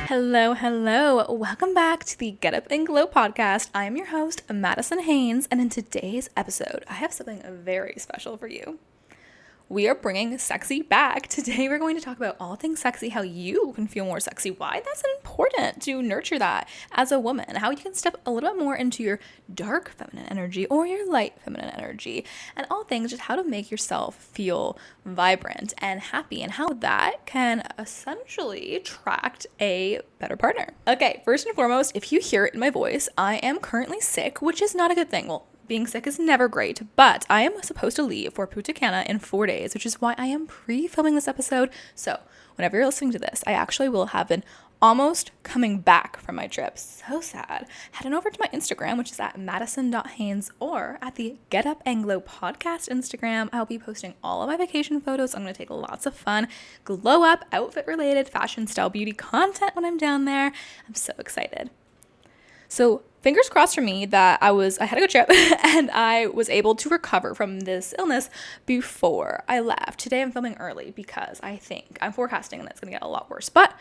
Hello. Welcome back to the Get Up and Glow podcast. I am your host, Madison Haynes, and in today's episode, I have something very special for you. We are bringing sexy back. Today, we're going to talk about all things sexy, how you can feel more sexy, why that's important to nurture that as a woman, how you can step a little bit more into your dark feminine energy or your light feminine energy, and all things just how to make yourself feel vibrant and happy and how that can essentially attract a better partner. Okay, first and foremost, if you hear it in my voice, I am currently sick, which is not a good thing. Well, being sick is never great, but I am supposed to leave for Punta Cana in 4 days, which is why I am pre-filming this episode. So whenever you're listening to this, I actually will have been almost coming back from my trip. So sad. Head on over to my Instagram, which is at madison.haynes, or at the Get Up and Glow podcast Instagram. I'll be posting all of my vacation photos. I'm going to take lots of fun, glow up, outfit related, fashion, style, beauty content when I'm down there. I'm so excited. So fingers crossed for me that I had a good trip and I was able to recover from this illness before I left. Today I'm filming early because I think I'm forecasting that it's going to get a lot worse, but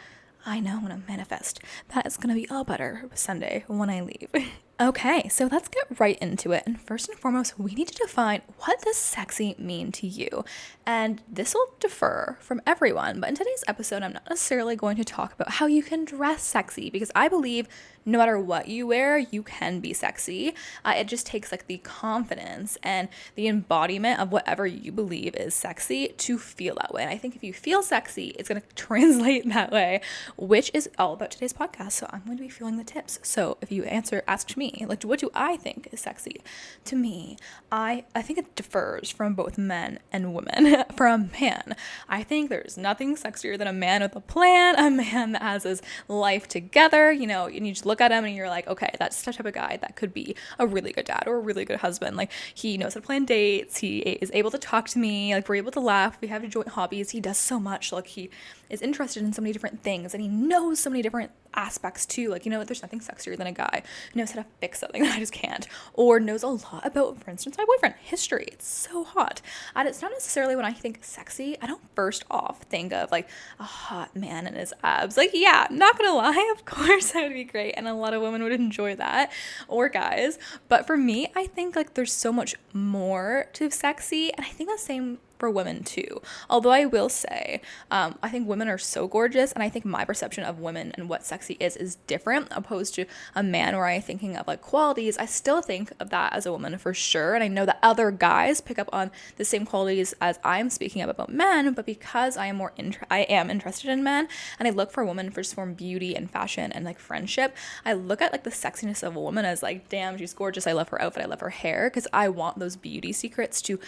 I know I'm going to manifest that it's going to be all better Sunday when I leave. Okay, so let's get right into it. And first and foremost, we need to define what does sexy mean to you. And this will differ from everyone, but in today's episode, I'm not necessarily going to talk about how you can dress sexy because I believe no matter what you wear, you can be sexy. It just takes like the confidence and the embodiment of whatever you believe is sexy to feel that way. And I think if you feel sexy, it's going to translate that way, which is all about today's podcast. So I'm going to be feeling the tips. So if you ask me, like, what do I think is sexy? To me, I think it differs from both men and women. For a man, I think there's nothing sexier than a man with a plan, a man that has his life together, and you just look at him and you're like, okay, that's the type of guy that could be a really good dad or a really good husband. Like, he knows how to plan dates, he is able to talk to me, like, we're able to laugh, we have joint hobbies, he does so much, like, he is interested in so many different things and he knows so many different aspects too. Like, there's nothing sexier than a guy who knows how to fix something that I just can't, or knows a lot about, for instance, my boyfriend history. It's so hot. And it's not necessarily when I think sexy, I don't first off think of like a hot man and his abs. Like, yeah, not gonna lie, of course that would be great and a lot of women would enjoy that, or guys, but for me, I think like there's so much more to sexy, and I think the same for women too. Although I will say, I think women are so gorgeous, and I think my perception of women and what sexy is different opposed to a man where I'm thinking of like qualities. I still think of that as a woman for sure, and I know that other guys pick up on the same qualities as I'm speaking of about men, but because I am interested in men, and I look for women for just for beauty and fashion and like friendship, I look at like the sexiness of a woman as like, damn, she's gorgeous, I love her outfit, I love her hair, because I want those beauty secrets to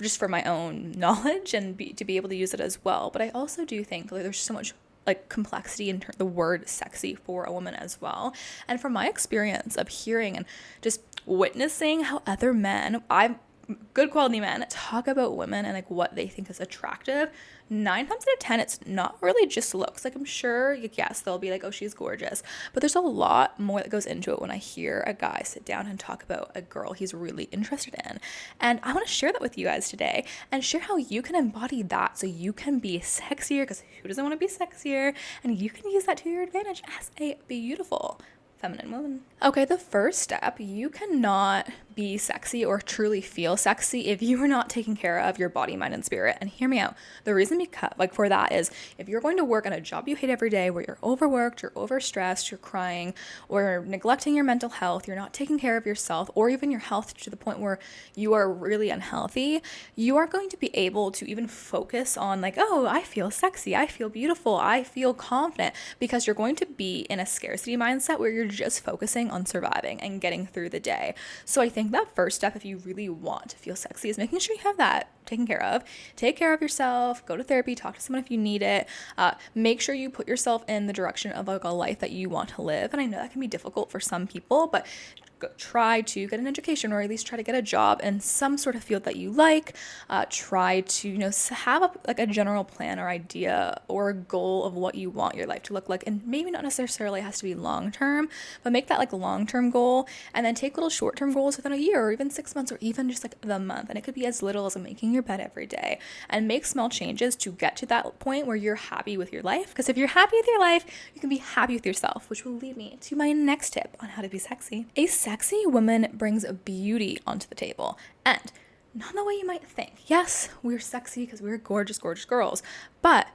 just for my own knowledge and to be able to use it as well. But I also do think like there's so much like complexity in the word sexy for a woman as well. And from my experience of hearing and just witnessing how other men, good quality men, talk about women and like what they think is attractive, 9 times out of 10 it's not really just looks. Like, I'm sure, yes, they'll be like, oh, she's gorgeous, but there's a lot more that goes into it when I hear a guy sit down and talk about a girl he's really interested in. And I want to share that with you guys today and share how you can embody that so you can be sexier, because who doesn't want to be sexier, and you can use that to your advantage as a beautiful feminine woman. Okay, the first step, you cannot be sexy or truly feel sexy if you are not taking care of your body, mind, and spirit. And hear me out. The reason for that is if you're going to work on a job you hate every day where you're overworked, you're overstressed, you're crying, or neglecting your mental health, you're not taking care of yourself, or even your health to the point where you are really unhealthy, you are going to be able to even focus on like, oh, I feel sexy, I feel beautiful, I feel confident, because you're going to be in a scarcity mindset where you're just focusing on surviving and getting through the day. So I think that first step, if you really want to feel sexy, is making sure you have that taken care of. Take care of yourself, go to therapy, talk to someone if you need it. Make sure you put yourself in the direction of like a life that you want to live. And I know that can be difficult for some people, but try to get an education, or at least try to get a job in some sort of field that you like. Try to, have a general plan or idea or a goal of what you want your life to look like. And maybe not necessarily has to be long-term, but make that like a long-term goal, and then take little short-term goals within a year or even 6 months or even just like the month. And it could be as little as making your bed every day, and make small changes to get to that point where you're happy with your life. Because if you're happy with your life, you can be happy with yourself, which will lead me to my next tip on how to be sexy. A sexy woman brings beauty onto the table, and not the way you might think. Yes, we're sexy because we're gorgeous, gorgeous girls, but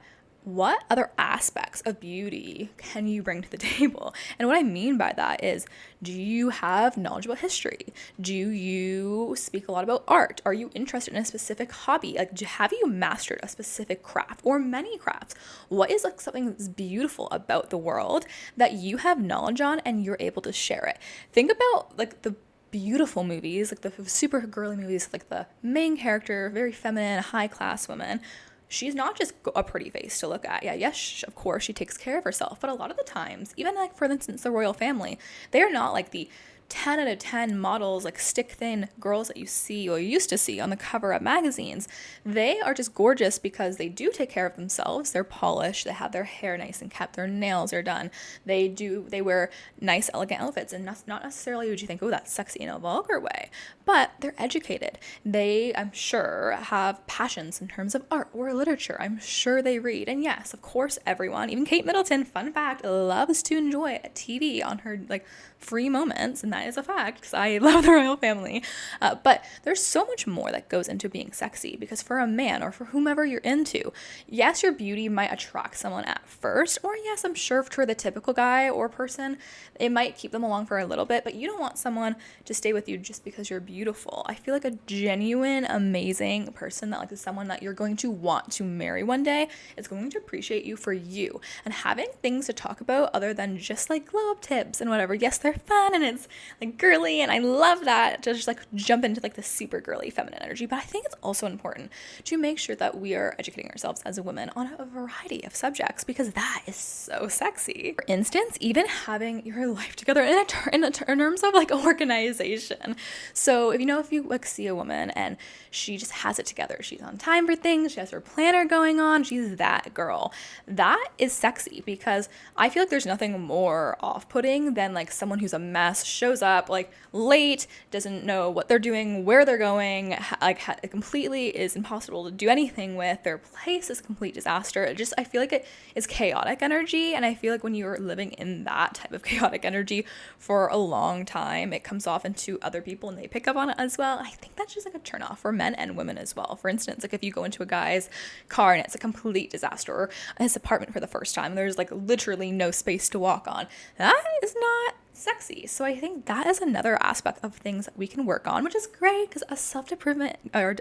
what other aspects of beauty can you bring to the table? And what I mean by that is, do you have knowledge about history? Do you speak a lot about art? Are you interested in a specific hobby? Like, have you mastered a specific craft or many crafts? What is like something that's beautiful about the world that you have knowledge on and you're able to share it? Think about like the beautiful movies, like the super girly movies, like the main character, very feminine, high-class woman. She's not just a pretty face to look at. Yeah, yes, of course, she takes care of herself. But a lot of the times, even like, for instance, the royal family, they are not like the 10 out of 10 models, like stick thin girls that you see or used to see on the cover of magazines. They are just gorgeous because they do take care of themselves. They're polished. They have their hair nice and kept. Their nails are done. They wear nice, elegant outfits, and not necessarily would you think, oh, that's sexy in a vulgar way, but they're educated. They, I'm sure, have passions in terms of art or literature. I'm sure they read. And yes, of course, everyone, even Kate Middleton, fun fact, loves to enjoy TV on her like free moments, and that is a fact because I love the royal family. But there's so much more that goes into being sexy, because for a man or for whomever you're into, yes, your beauty might attract someone at first, or yes, I'm sure for the typical guy or person, it might keep them along for a little bit, but you don't want someone to stay with you just because you're beautiful. I feel like a genuine, amazing person that like is someone that you're going to want to marry one day is going to appreciate you for you, and having things to talk about other than just like glow up tips and whatever. Yes, they're fun and it's like girly, and I love that to just like jump into like the super girly feminine energy, but I think it's also important to make sure that we are educating ourselves as a woman on a variety of subjects, because that is so sexy. For instance, even having your life together in terms of like organization. So if you like see a woman and she just has it together, she's on time for things, she has her planner going on, she's that girl, that is sexy, because I feel like there's nothing more off-putting than like someone who's a mess, shows up like late, doesn't know what they're doing, where they're going, it completely is impossible to do anything with. Their place is a complete disaster. I feel like it is chaotic energy, and I feel like when you're living in that type of chaotic energy for a long time, it comes off into other people and they pick up on it as well. I think that's just like a turn off for men and women as well. For instance, like if you go into a guy's car and it's a complete disaster, or his apartment for the first time, there's like literally no space to walk on, that is not sexy. So I think that is another aspect of things that we can work on, which is great, because a self-improvement,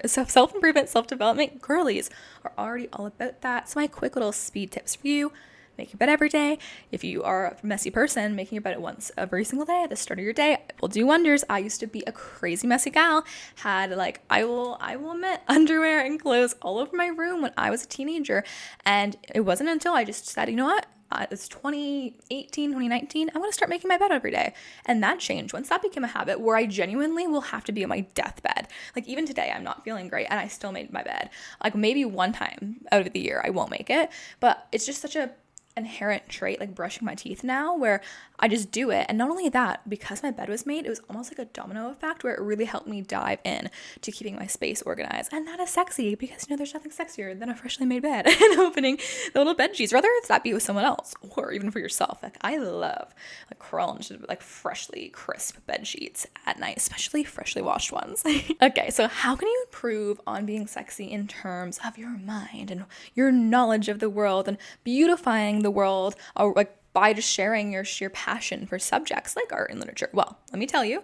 self-development girlies are already all about that. So my quick little speed tips for you: make your bed every day. If you are a messy person, making your bed once every single day at the start of your day will do wonders. I used to be a crazy messy gal, had like, I will admit, underwear and clothes all over my room when I was a teenager, and it wasn't until I just said, you know what, it's 2018, 2019, I want to start making my bed every day. And that changed once that became a habit where I genuinely will have to be on my deathbed. Like even today, I'm not feeling great and I still made my bed. Like maybe one time out of the year, I won't make it, but it's just such a inherent trait, like brushing my teeth now, where I just do it. And not only that, because my bed was made, it was almost like a domino effect where it really helped me dive in to keeping my space organized. And that is sexy, because there's nothing sexier than a freshly made bed and opening the little bed sheets, whether if that be with someone else or even for yourself. Like I love like crawling into like freshly crisp bed sheets at night, especially freshly washed ones. Okay, so how can you improve on being sexy in terms of your mind and your knowledge of the world and beautifying the world, or like by just sharing your sheer passion for subjects like art and literature? Well, let me tell you,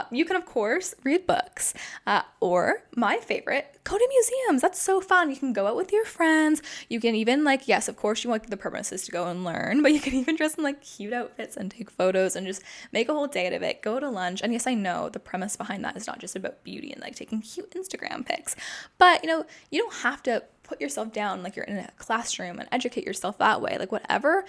you can of course read books, or my favorite, go to museums. That's so fun. You can go out with your friends. You can even like, yes, of course you want the purpose is to go and learn, but you can even dress in like cute outfits and take photos and just make a whole day out of it. Go to lunch. And yes, I know the premise behind that is not just about beauty and like taking cute Instagram pics, but you don't have to put yourself down like you're in a classroom and educate yourself that way. Like whatever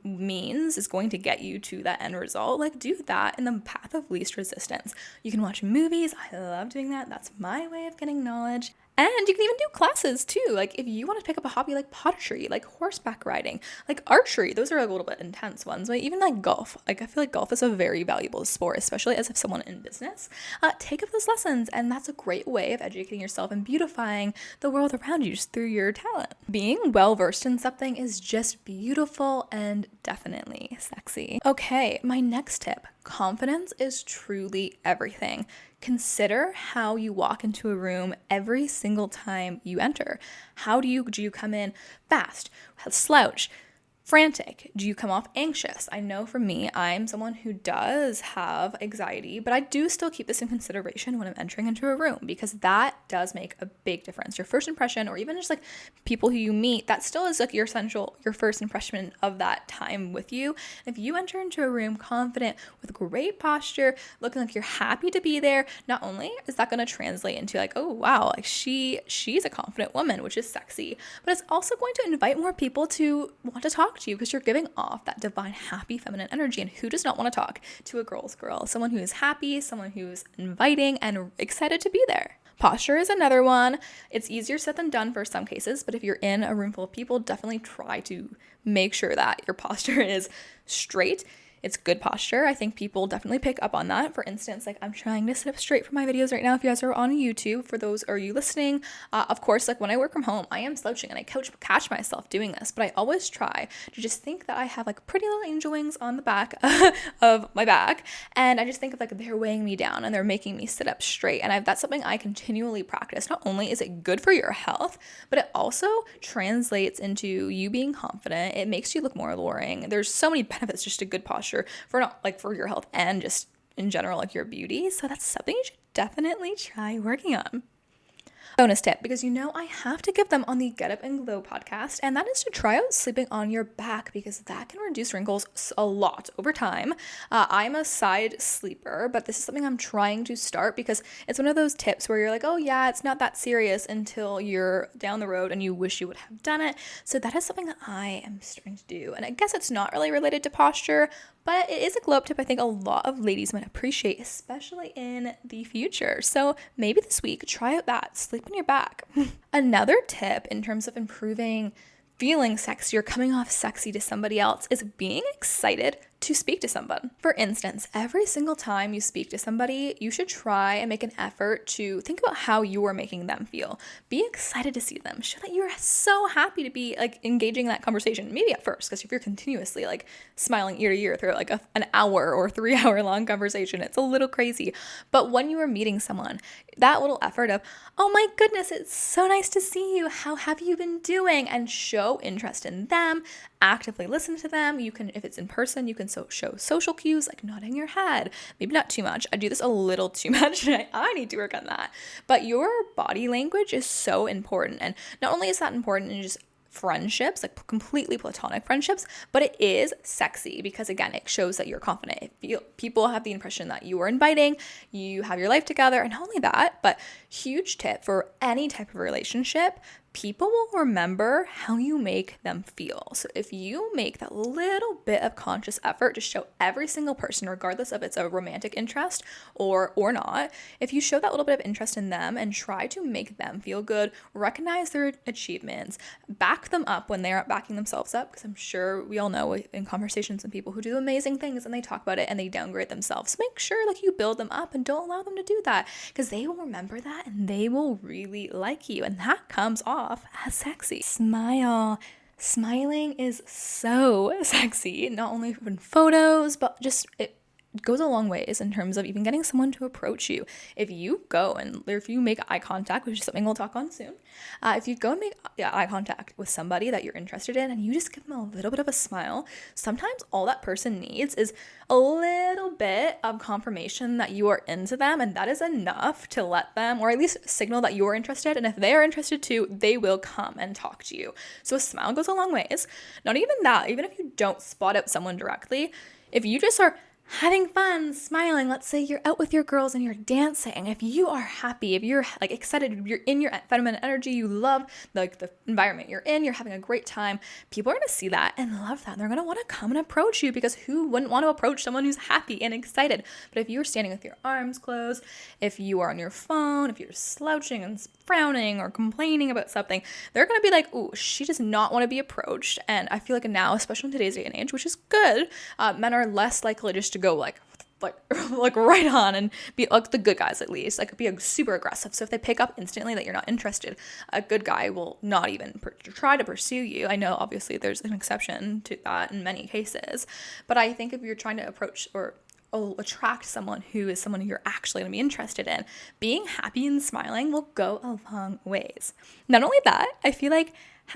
means is going to get you to that end result, like do that in the path of least resistance. You can watch movies. I love doing that. That's my way of getting knowledge. And you can even do classes too. Like if you want to pick up a hobby like pottery, like horseback riding, like archery, those are a little bit intense ones, but even like golf. Like I feel like golf is a very valuable sport, especially as if someone in business. Take up those lessons, and that's a great way of educating yourself and beautifying the world around you just through your talent. Being well versed in something is just beautiful and definitely sexy. Okay, my next tip. Confidence is truly everything. Consider how you walk into a room every single time you enter. Do you come in fast, slouch, frantic? Do you come off anxious? I know for me, I'm someone who does have anxiety, but I do still keep this in consideration when I'm entering into a room, because that does make a big difference. Your first impression, or even just like people who you meet, that still is like your first impression of that time with you. If you enter into a room confident with great posture, looking like you're happy to be there, not only is that going to translate into like, oh wow, like she's a confident woman, which is sexy, but it's also going to invite more people to want to talk to you, because you're giving off that divine, happy, feminine energy. And who does not want to talk to a girl's girl? Someone who is happy, someone who's inviting and excited to be there. Posture is another one. It's easier said than done for some cases, but if you're in a room full of people, definitely try to make sure that your posture is straight. It's good posture. I think people definitely pick up on that. For instance, like I'm trying to sit up straight for my videos right now. If you guys are on YouTube, for those are you listening, of course, like when I work from home, I am slouching and I catch myself doing this, but I always try to just think that I have like pretty little angel wings on the back of my back. And I just think of like they're weighing me down and they're making me sit up straight. And that's something I continually practice. Not only is it good for your health, but it also translates into you being confident. It makes you look more alluring. There's so many benefits just to good posture for your health and just in general, like your beauty. So that's something you should definitely try working on. Bonus tip, because I have to give them on the Get Up and Glow podcast, and that is to try out sleeping on your back, because that can reduce wrinkles a lot over time. I'm a side sleeper, but this is something I'm trying to start, because it's one of those tips where you're like, oh yeah, it's not that serious until you're down the road and you wish you would have done it. So that is something that I am starting to do, and I guess it's not really related to posture, but it is a glow up tip I think a lot of ladies might appreciate, especially in the future. So maybe this week, try out that. Sleep on your back. Another tip in terms of improving feeling sexy or coming off sexy to somebody else is being excited to speak to someone. For instance, every single time you speak to somebody, you should try and make an effort to think about how you are making them feel. Be excited to see them. Show that you're so happy to be like engaging in that conversation. Maybe at first, because if you're continuously like smiling ear to ear through like an hour or 3 hour long conversation, it's a little crazy. But when you are meeting someone, that little effort of, oh my goodness, it's so nice to see you. How have you been doing? And show interest in them. Actively listen to them. You can, if it's in person, you can show social cues like nodding your head. Maybe not too much. I do this a little too much, and I need to work on that. But your body language is so important. And not only is that important in just friendships, like completely platonic friendships, but it is sexy because, again, it shows that you're confident. People have the impression that you are inviting, you have your life together, and not only that, but huge tip for any type of relationship, people will remember how you make them feel. So if you make that little bit of conscious effort to show every single person, regardless of it's a romantic interest or not, if you show that little bit of interest in them and try to make them feel good, recognize their achievements, back them up when they aren't backing themselves up, because I'm sure we all know in conversations with people who do amazing things and they talk about it and they downgrade themselves. So make sure like you build them up and don't allow them to do that, because they will remember that and they will really like you, and that comes off as sexy. Smile. Smiling is so sexy, not only in photos, but just it goes a long ways in terms of even getting someone to approach you. If you go and if you make eye contact, which is something we'll talk on soon, if you go and make eye contact with somebody that you're interested in and you just give them a little bit of a smile, sometimes all that person needs is a little bit of confirmation that you are into them, and that is enough to let them, or at least signal that you're interested, and if they are interested too, they will come and talk to you. So a smile goes a long ways. Not even that, even if you don't spot out someone directly, if you just are having fun, smiling. Let's say you're out with your girls and you're dancing. If you are happy, if you're like excited, you're in your feminine energy, you love like the environment you're in, you're having a great time, people are going to see that and love that. And they're going to want to come and approach you, because who wouldn't want to approach someone who's happy and excited? But if you're standing with your arms closed, if you are on your phone, if you're slouching and frowning or complaining about something, they're going to be like, ooh, she does not want to be approached. And I feel like now, especially in today's day and age, which is good, men are less likely just to go like right on and be like the good guys, at least like be super aggressive. So if they pick up instantly that you're not interested, a good guy will not even try to pursue you. I know obviously there's an exception to that in many cases, but I think if you're trying to approach or attract someone who is someone you're actually going to be interested in, being happy and smiling will go a long ways. Not only that, I feel like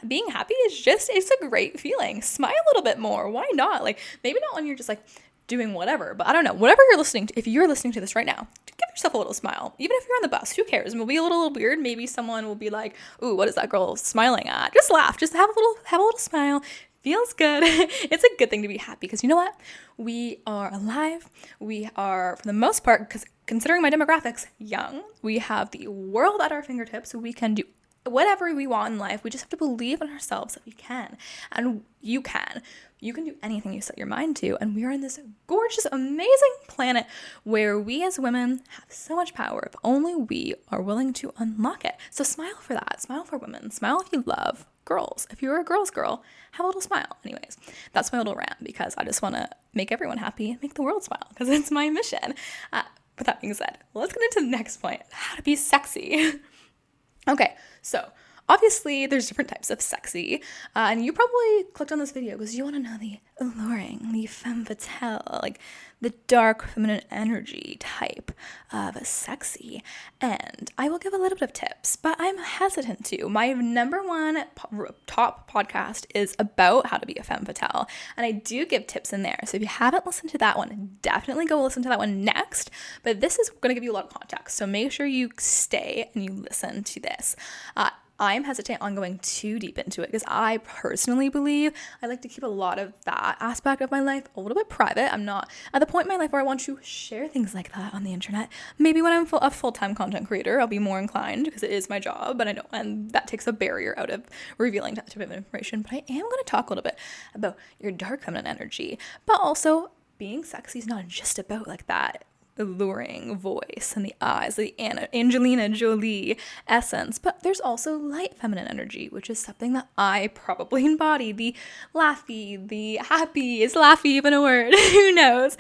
being happy it's a great feeling. Smile a little bit more. Why not? Like, maybe not when you're just like doing whatever, but I don't know, whatever you're listening to, if you're listening to this right now, give yourself a little smile. Even if you're on the bus, who cares? It will be a little weird. Maybe someone will be like, ooh, what is that girl smiling at? Just laugh. Just have a little smile. Feels good. It's a good thing to be happy, because you know what? We are alive. We are, for the most part, because considering my demographics, young. We have the world at our fingertips, so we can do whatever we want in life. We just have to believe in ourselves that we can. And you can. You can do anything you set your mind to. And we are in this gorgeous, amazing planet where we as women have so much power if only we are willing to unlock it. So smile for that. Smile for women. Smile if you love girls. If you're a girl's girl, have a little smile. Anyways, that's my little rant, because I just want to make everyone happy and make the world smile, because it's my mission. With that being said, let's get into the next point, how to be sexy. Okay, so obviously there's different types of sexy, and you probably clicked on this video because you want to know the alluring, the femme fatale, like the dark feminine energy type of sexy. And I will give a little bit of tips, but I'm hesitant to. My number one top podcast is about how to be a femme fatale, and I do give tips in there. So if you haven't listened to that one, definitely go listen to that one next. But this is going to give you a lot of context, so make sure you stay and you listen to this. I'm hesitant on going too deep into it, because I personally believe I like to keep a lot of that aspect of my life a little bit private. I'm not at the point in my life where I want to share things like that on the internet. Maybe when I'm a full-time content creator, I'll be more inclined, because it is my job, but I know, and that takes a barrier out of revealing that type of information. But I am going to talk a little bit about your dark feminine energy, but also being sexy is not just about like that alluring voice and the eyes, the Angelina Jolie essence, but there's also light feminine energy, which is something that I probably embody. The laughy, the happy. Is laughy even a word? Who knows?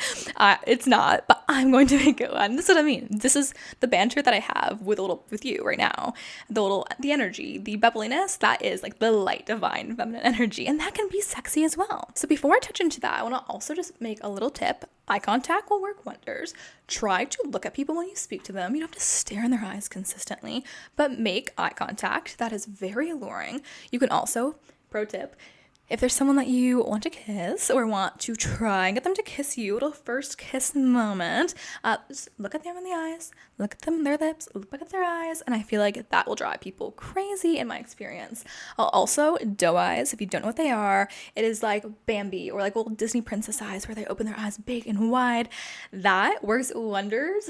It's not, but I'm going to make it one. This is what I mean. This is the banter that I have with you right now. The energy, the bubbliness, that is like the light divine feminine energy, and that can be sexy as well. So before I touch into that, I want to also just make a little tip. Eye contact will work wonders. Try to look at people when you speak to them. You don't have to stare in their eyes consistently, but make eye contact. That is very alluring. You can also, pro tip, if there's someone that you want to kiss or want to try and get them to kiss you, a little first kiss moment, just look at them in the eyes, look at them in their lips, look at their eyes, and I feel like that will drive people crazy in my experience. Also, doe eyes, if you don't know what they are, it is like Bambi or like little Disney princess eyes where they open their eyes big and wide. That works wonders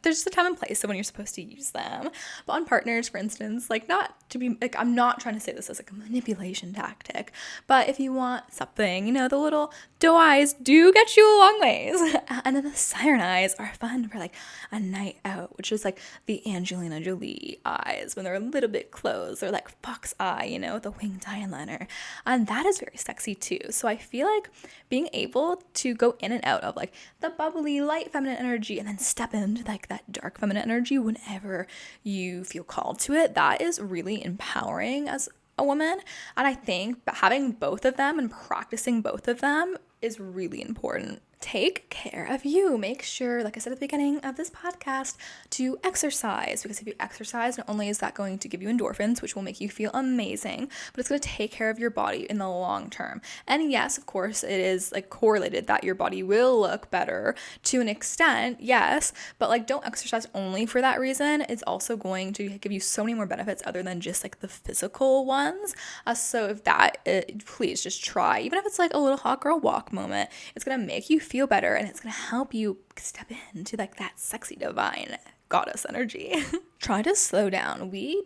there's a time and place of when you're supposed to use them, but on partners, for instance, like not to be like, I'm not trying to say this as like a manipulation tactic, but if you want something, the little doe eyes do get you a long ways. And then the siren eyes are fun for like a night out, which is like the Angelina Jolie eyes when they're a little bit closed, or like fox eye, with the winged eyeliner, and that is very sexy too. So I feel like being able to go in and out of like the bubbly light feminine energy and then step into like that dark feminine energy whenever you feel called to it, that is really empowering as a woman. And I think having both of them and practicing both of them is really important. take care of you. Make sure, like I said at the beginning of this podcast, to exercise, because if you exercise, not only is that going to give you endorphins, which will make you feel amazing, but it's going to take care of your body in the long term. And yes, of course, it is like correlated that your body will look better to an extent, yes, but like don't exercise only for that reason. It's also going to give you so many more benefits other than just like the physical ones. So if that, please just try, even if it's like a little hot girl walk moment, it's going to make you feel better, and it's going to help you step into like that sexy divine goddess energy. Try to slow down. We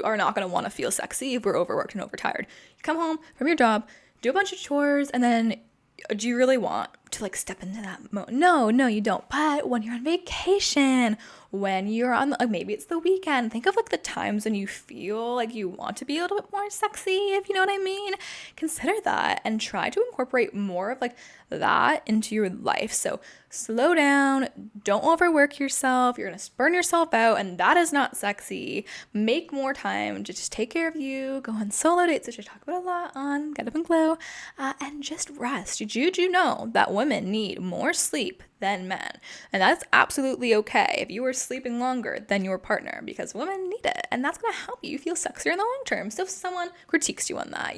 are not going to want to feel sexy if we're overworked and overtired. You come home from your job, do a bunch of chores, and then do you really want to like step into that mode? No, you don't. But when you're on vacation, when you're on, like maybe it's the weekend, think of like the times when you feel like you want to be a little bit more sexy, if you know what I mean. Consider that and try to incorporate more of like that into your life. So slow down, don't overwork yourself. You're going to burn yourself out, and that is not sexy. Make more time to just take care of you. Go on solo dates, which I talk about a lot on Get Up and Glow, and just rest. Did you know that women need more sleep than men? And that's absolutely okay if you are sleeping longer than your partner, because women need it, and that's going to help you feel sexier in the long term. So if someone critiques you on that,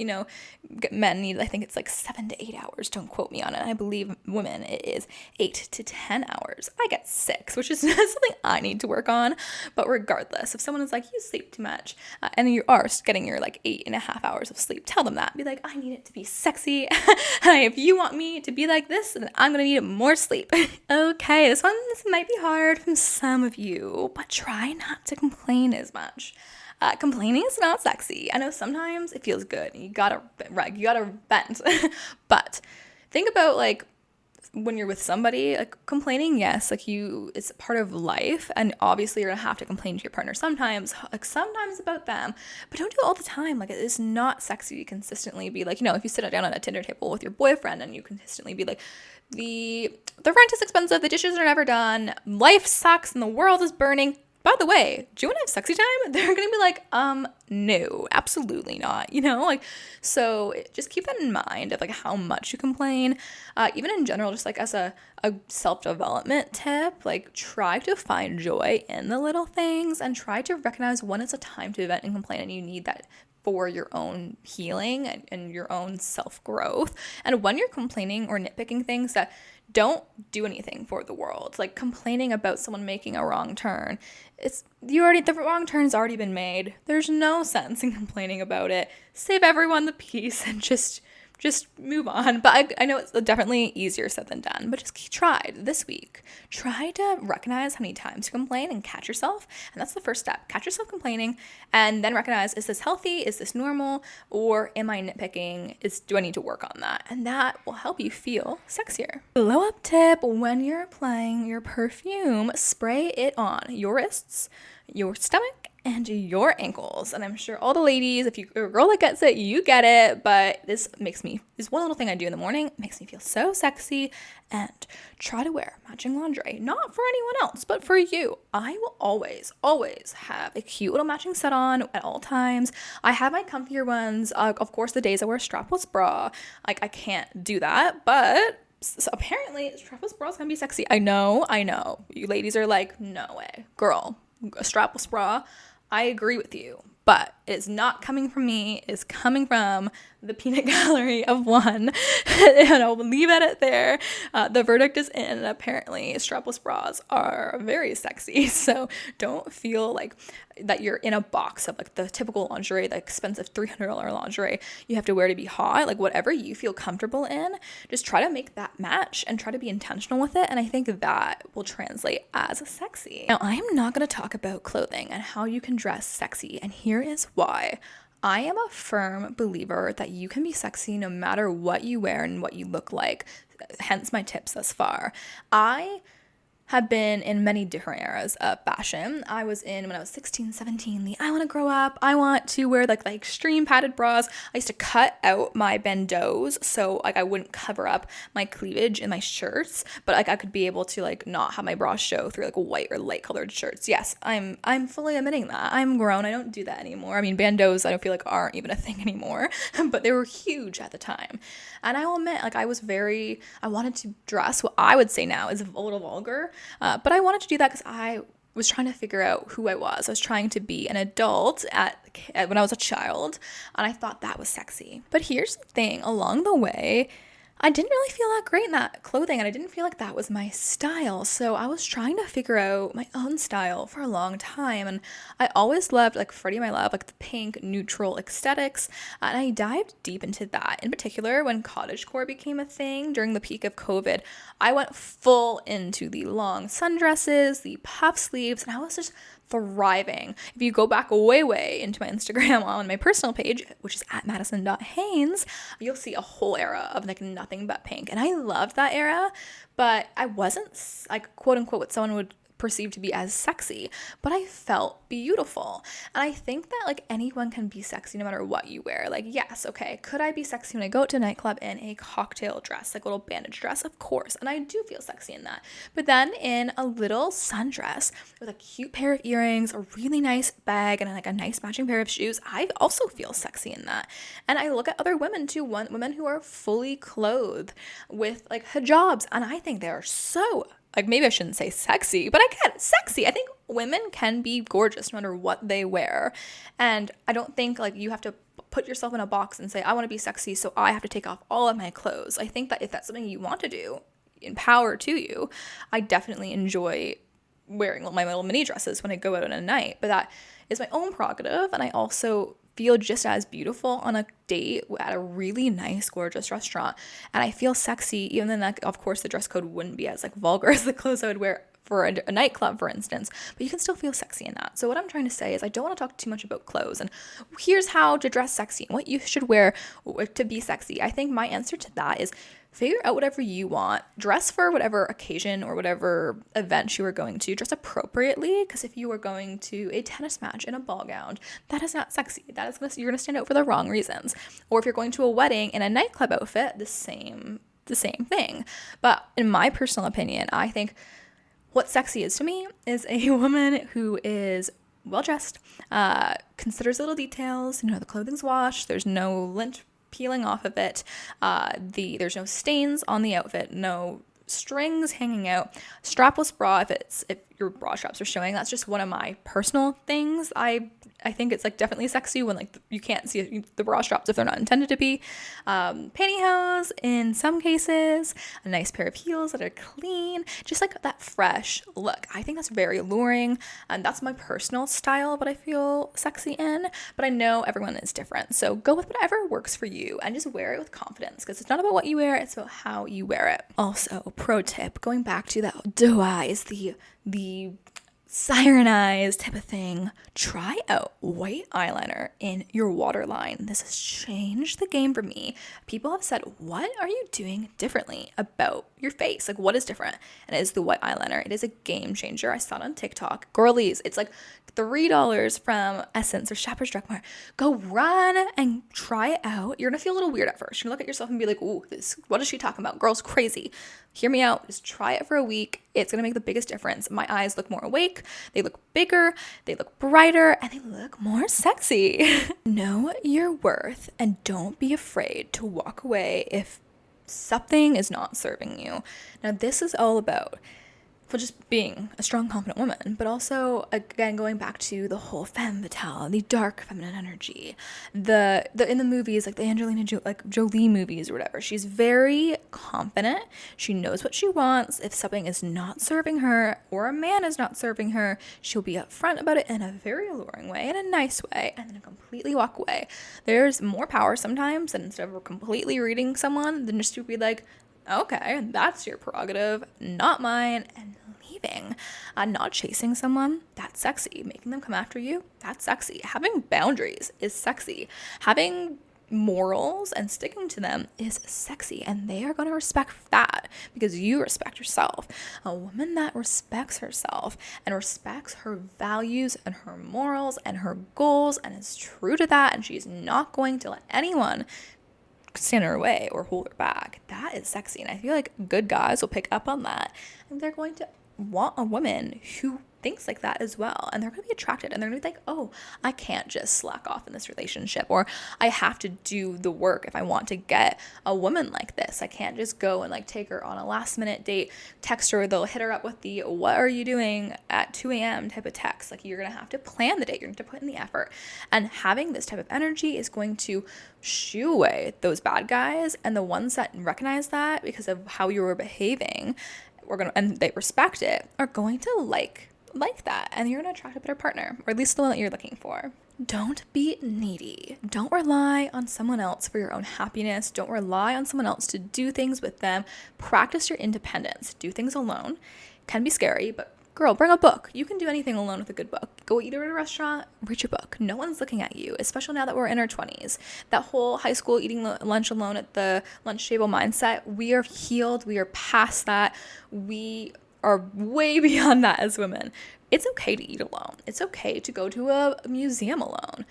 men need, I think it's like 7 to 8 hours. Don't quote me on it. I believe women, it is 8 to 10 hours. I get 6, which is something I need to work on. But regardless, if someone is like, you sleep too much, and you are getting your like 8.5 hours of sleep, tell them that. Be like, I need it to be sexy. If you want me to be like this, then I'm going to need more sleep. Okay, this might be hard from some of you, but try not to complain as much. Complaining is not sexy. I know sometimes it feels good. You gotta vent. But think about like when you're with somebody, like complaining, yes, like it's part of life, and obviously you're gonna have to complain to your partner sometimes about them, but don't do it all the time. Like, it is not sexy to consistently be like, if you sit down at a Tinder table with your boyfriend and you consistently be like, the rent is expensive, the dishes are never done, life sucks, and the world is burning. By the way, do you want to have sexy time? They're going to be like, no, absolutely not, so just keep that in mind of like how much you complain, even in general, just like as a self-development tip, like try to find joy in the little things and try to recognize when it's a time to vent and complain, and you need that for your own healing and your own self-growth. And when you're complaining or nitpicking things that don't do anything for the world, like complaining about someone making a wrong turn, the wrong turn's already been made. There's no sense in complaining about it. Save everyone the peace and just move on. But I know it's definitely easier said than done, but just try this week. Try to recognize how many times you complain and catch yourself. And that's the first step. Catch yourself complaining, and then recognize, is this healthy? Is this normal? Or am I nitpicking? Do I need to work on that? And that will help you feel sexier. Glow up tip: when you're applying your perfume, spray it on your wrists, your stomach, and your ankles. And I'm sure all the ladies, if you're a girl that gets it, you get it. But this one little thing I do in the morning makes me feel so sexy. And try to wear matching lingerie, not for anyone else, but for you. I will always have a cute little matching set on at all times. I have my comfier ones. Of course, the days I wear a strapless bra, like I can't do that, but so apparently strapless bra is gonna be sexy. I know. You ladies are like, no way, girl. A strapless bra, I agree with you, but it's not coming from me. It's coming from the peanut gallery of one, and I'll leave it there. The verdict is in. Apparently, strapless bras are very sexy, so don't feel like that you're in a box of like the typical lingerie, the expensive $300 lingerie you have to wear to be hot. Like, whatever you feel comfortable in, just try to make that match and try to be intentional with it, and I think that will translate as sexy. Now, I am not going to talk about clothing and how you can dress sexy, and here is why. I am a firm believer that you can be sexy no matter what you wear and what you look like, hence my tips thus far. I have been in many different eras of fashion. I was in, when I was 16, 17, the I want to grow up, I want to wear like the extreme padded bras. I used to cut out my bandeaus so like I wouldn't cover up my cleavage in my shirts, but like I could be able to like not have my bra show through like white or light colored shirts. Yes, I'm fully admitting that. I'm grown. I don't do that anymore. I mean, bandeaus I don't feel like aren't even a thing anymore, but they were huge at the time. And I will admit, like I wanted to dress what I would say now is a little vulgar, but I wanted to do that because I was trying to figure out who I was. I was trying to be an adult when I was a child, and I thought that was sexy. But here's the thing, along the way, I didn't really feel that great in that clothing, and I didn't feel like that was my style. So I was trying to figure out my own style for a long time, and I always loved, like Freddie my love, like the pink neutral aesthetics, and I dived deep into that. In particular, when cottagecore became a thing during the peak of COVID, I went full into the long sundresses, the puff sleeves, and I was just thriving. If you go back way into my Instagram on my personal page, which is at madison.haynes, you'll see a whole era of like nothing but pink. And I loved that era, but I wasn't like quote unquote what someone would perceived to be as sexy, but I felt beautiful. And I think that like anyone can be sexy no matter what you wear. Like, yes, okay, could I be sexy when I go out to a nightclub in a cocktail dress, like a little bandage dress? Of course. And I do feel sexy in that. But then in a little sundress with a cute pair of earrings, a really nice bag, and like a nice matching pair of shoes, I also feel sexy in that. And I look at other women too, women who are fully clothed with like hijabs, and I think they're so, like, maybe I shouldn't say sexy, but I get sexy. I think women can be gorgeous no matter what they wear. And I don't think like you have to put yourself in a box and say, I want to be sexy, so I have to take off all of my clothes. I think that if that's something you want to do, in power to you. I definitely enjoy wearing my little mini dresses when I go out on a night, but that is my own prerogative. And I also feel just as beautiful on a date at a really nice, gorgeous restaurant. And I feel sexy, even then, that, of course, the dress code wouldn't be as like vulgar as the clothes I would wear for a nightclub, for instance, but you can still feel sexy in that. So what I'm trying to say is I don't want to talk too much about clothes and here's how to dress sexy and what you should wear to be sexy. I think my answer to that is figure out whatever you want, dress for whatever occasion or whatever event you are going to, dress appropriately, because if you are going to a tennis match in a ball gown, that is not sexy. That is you're gonna stand out for the wrong reasons. Or if you're going to a wedding in a nightclub outfit, the same thing. But in my personal opinion, I think what sexy is to me is a woman who is well-dressed, considers little details, the clothing's washed, there's no lint peeling off of it, there's no stains on the outfit, no strings hanging out, strapless bra if your bra straps are showing. That's just one of my personal things. I think it's like definitely sexy when like you can't see the bra straps if they're not intended to be. Pantyhose in some cases, a nice pair of heels that are clean, just like that fresh look. I think that's very alluring, and that's my personal style, but I feel sexy in. But I know everyone is different, so go with whatever works for you and just wear it with confidence, because it's not about what you wear, it's about how you wear it. Also, pro tip, going back to that doe eyes, the siren eyes type of thing, try out white eyeliner in your waterline. This has changed the game for me. People have said, what are you doing differently about your face? Like, what is different? And it is the white eyeliner. It is a game changer. I saw it on TikTok. Girlies, it's like $3 from Essence or Shoppers Drug Mart. Go run and try it out. You're gonna feel a little weird at first. You're gonna look at yourself and be like, ooh, what is she talking about? Girl's crazy. Hear me out. Just try it for a week. It's gonna make the biggest difference. My eyes look more awake. They look bigger. They look brighter, and they look more sexy. Know your worth and don't be afraid to walk away if something is not serving you. Now, this is all about just being a strong, confident woman, but also, again, going back to the whole femme fatale, the dark feminine energy, the in the movies, like the Angelina Jolie movies or whatever, she's very confident. She knows what she wants. If something is not serving her or a man is not serving her, she'll be upfront about it in a very alluring way, in a nice way, and then completely walk away. There's more power sometimes, and instead of completely reading someone, than just to be like, okay, that's your prerogative, not mine, and leaving. Not chasing someone, that's sexy. Making them come after you, that's sexy. Having boundaries is sexy. Having morals and sticking to them is sexy, and they are going to respect that because you respect yourself. A woman that respects herself and respects her values and her morals and her goals and is true to that, and she's not going to let anyone stand in her way or hold her back, that is sexy. And I feel like good guys will pick up on that, and they're going to want a woman who thinks like that as well, and they're going to be attracted, and they're going to be like, oh, I can't just slack off in this relationship, or I have to do the work if I want to get a woman like this. I can't just go and like take her on a last minute date, text her, they'll hit her up with the what are you doing at 2 a.m. type of text. Like, you're going to have to plan the date, you're going to have to put in the effort, and having this type of energy is going to shoo away those bad guys, and the ones that recognize that because of how you were behaving, and they respect it, are going to like that, and you're going to attract a better partner, or at least the one that you're looking for. Don't be needy. Don't rely on someone else for your own happiness. Don't rely on someone else to do things with them. Practice your independence. Do things alone. It can be scary, but girl, bring a book. You can do anything alone with a good book. Go eat at a restaurant, read your book. No one's looking at you, especially now that we're in our 20s. That whole high school eating lunch alone at the lunch table mindset, we are healed. We are past that. We are way beyond that as women. It's okay to eat alone. It's okay to go to a museum alone.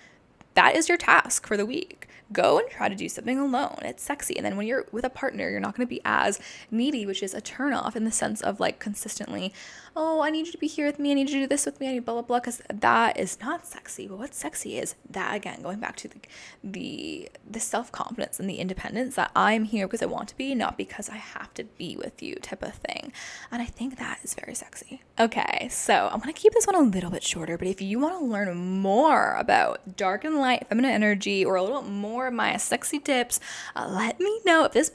That is your task for the week. Go and try to do something alone. It's sexy. And then when you're with a partner, you're not going to be as needy, which is a turnoff in the sense of like consistently, oh, I need you to be here with me. I need you to do this with me. I need blah, blah, blah. Because that is not sexy. But what's sexy is that, again, going back to the self-confidence and the independence that I'm here because I want to be, not because I have to be with you type of thing. And I think that is very sexy. Okay, so I'm going to keep this one a little bit shorter, but if you want to learn more about dark and light feminine energy, or a little more of my sexy tips, let me know. If this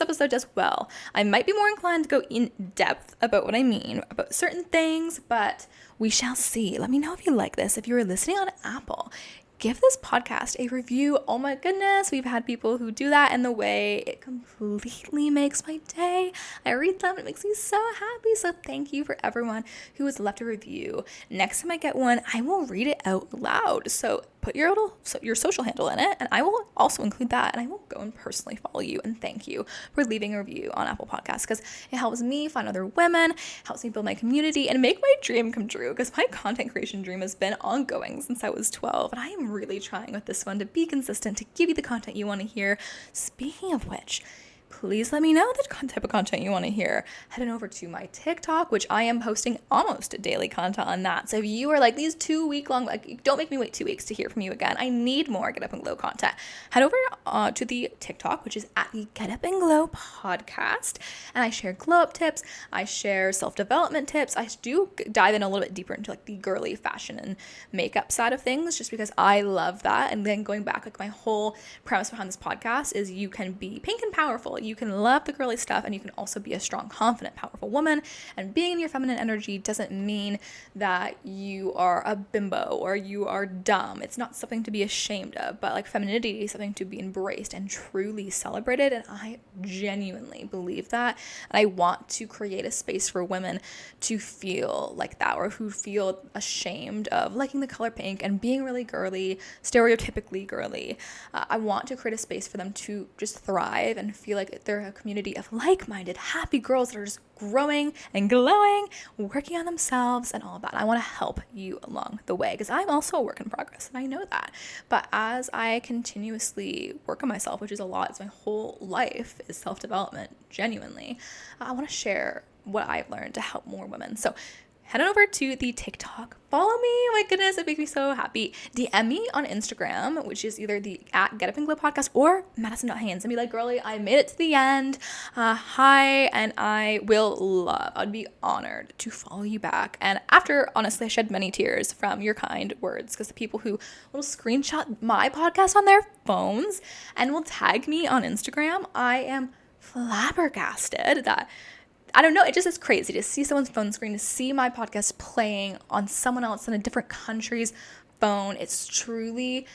episode does well, I might be more inclined to go in depth about what I mean about certain things, but we shall see. Let me know if you like this. If you're listening on Apple, give this podcast a review. Oh my goodness, we've had people who do that, and the way it completely makes my day. I read them, it makes me so happy. So thank you for everyone who has left a review. Next time I get one, I will read it out loud. So put your social handle in it, and I will also include that, and I will go and personally follow you and thank you for leaving a review on Apple Podcasts, because it helps me find other women, helps me build my community, and make my dream come true, because my content creation dream has been ongoing since I was 12, and I am really trying with this one to be consistent, to give you the content you want to hear. Speaking of which, please let me know the type of content you want to hear. Head on over to my TikTok, which I am posting almost daily content on that. So if you are like these 2 week long, like, don't make me wait 2 weeks to hear from you again. I need more Get Up and Glow content. Head over to the TikTok, which is at the Get Up and Glow podcast. And I share glow up tips. I share self-development tips. I do dive in a little bit deeper into like the girly fashion and makeup side of things, just because I love that. And then going back, like my whole premise behind this podcast is you can be pink and powerful. You can love the girly stuff, and you can also be a strong, confident, powerful woman. And being in your feminine energy doesn't mean that you are a bimbo or you are dumb. It's not something to be ashamed of, but like femininity is something to be embraced and truly celebrated. And I genuinely believe that. And I want to create a space for women to feel like that, or who feel ashamed of liking the color pink and being really girly, stereotypically girly. I want to create a space for them to just thrive and feel like they're a community of like-minded, happy girls that are just growing and glowing, working on themselves and all of that. I want to help you along the way, because I'm also a work in progress, and I know that. But as I continuously work on myself, which is a lot, it's my whole life is self-development, genuinely, I want to share what I've learned to help more women. So head on over to the TikTok. Follow me. Oh my goodness, it makes me so happy. DM me on Instagram, which is either the at Get Up and Glow podcast or Madison Haynes, and be like, girly, I made it to the end. Hi, and I'd be honored to follow you back. And after, honestly, I shed many tears from your kind words, because the people who will screenshot my podcast on their phones and will tag me on Instagram, I am flabbergasted that, I don't know, it just is crazy to see someone's phone screen, to see my podcast playing on someone else in a different country's phone. It's truly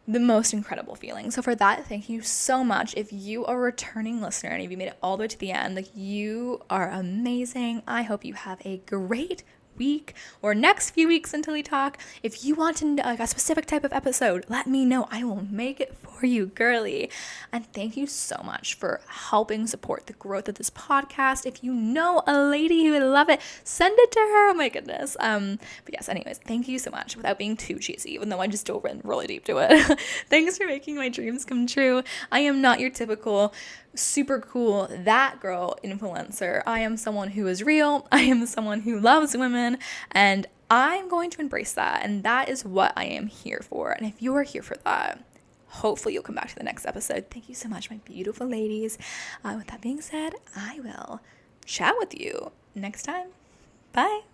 the most incredible feeling. So for that, thank you so much. If you are a returning listener and if you made it all the way to the end, like, you are amazing. I hope you have a great week or next few weeks until we talk. If you want to know, like, a specific type of episode, let me know. I will make it for you, girly. And thank you so much for helping support the growth of this podcast. If you know a lady who would love it, send it to her. Oh my goodness. But yes, anyways, thank you so much, without being too cheesy, even though I just dove in really deep to it. Thanks for making my dreams come true. I am not your typical super cool that girl influencer. I am someone who is real. I am someone who loves women, and I'm going to embrace that. And that is what I am here for. And if you are here for that, hopefully you'll come back to the next episode. Thank you so much, my beautiful ladies. With that being said, I will chat with you next time. Bye.